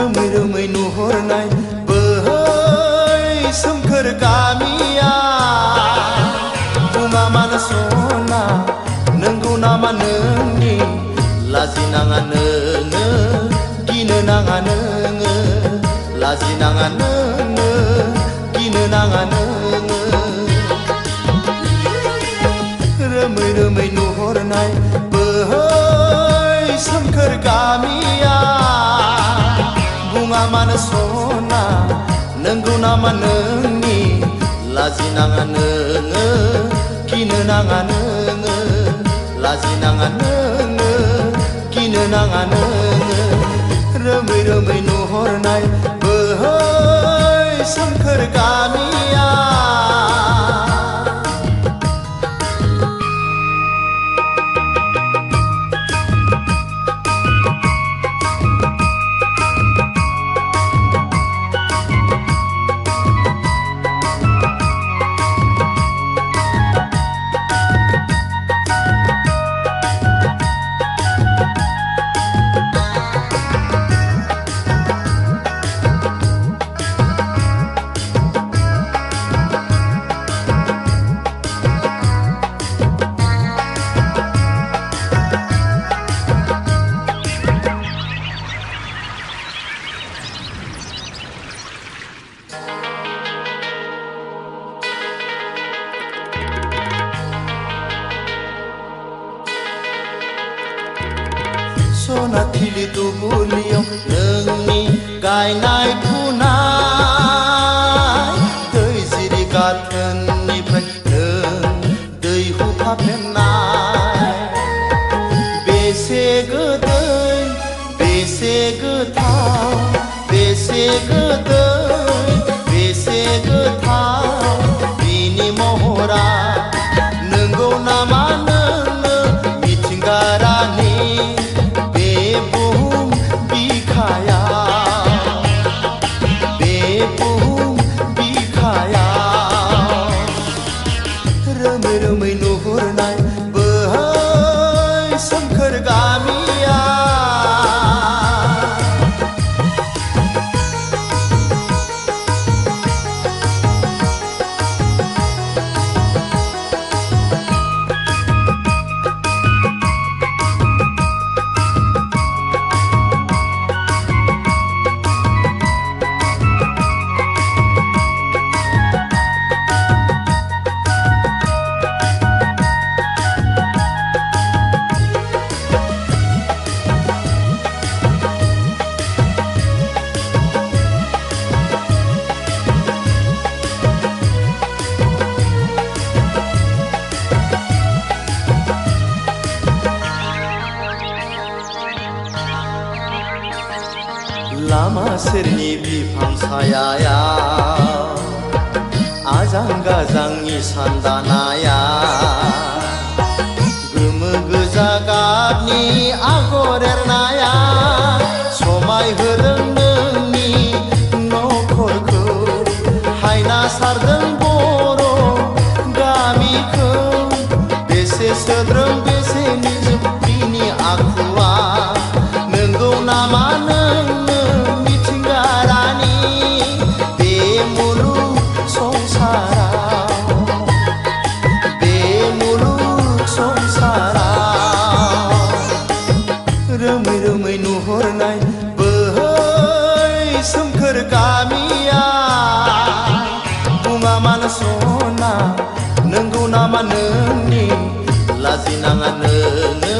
रोमै रोमै नुहुरनाय बोहै सोमखोर गामिया बुङा मानो सना नंगौ नामा नोंनि लाजिनाङा नोङो गिनो नाङा नोङो लाजिनाङा नोङो गिनो नाङा नोङो रोमै रोमै नुहुरनाय बोहै सोमखोर गामिया बुङा मानो सना नंगौ नामा नोंनि लाजिनाङा नोङो गिनो नाङा नोङो लाजिनाङा नोङो गिनो नाङा नोङो रोमै रोमै नुहुरनाय बोहै सोमखोर गामिया सनाथिलि दुब्लियाव नोंनि गायनाय फुनाय दै जिरि गाथोननिफ्राय नों दैहु फाफेननाय बेसे गोदै बेसे गोथाव बेसे गोदै बेसे गोथाव बिनि महरा नंगौ नामा नोंनो मिथिंगा रानि रोमै रोमै नुहुरनाय बोहै सोमखोर गामिया लामा सेरनि बिफां सायायाव आजां गाजांनि सानदानाया गोमो गोजा गाबनि आगर एरनाया समाय होदों नोंनि नखरखौ हायना सारदों बर' गामिखौ बेसे सोद्रोम बेसे निजोम बिनि आखुआ नंगौ नामा नोंनो मिथिंगा रानि बे मुलुग संसाराव रोमै रोमै नुहुरनाय बोहै सोमखोर गामिया बुङा मानो सना नंगौ नामा नोंनि लाजिनाङा नोङो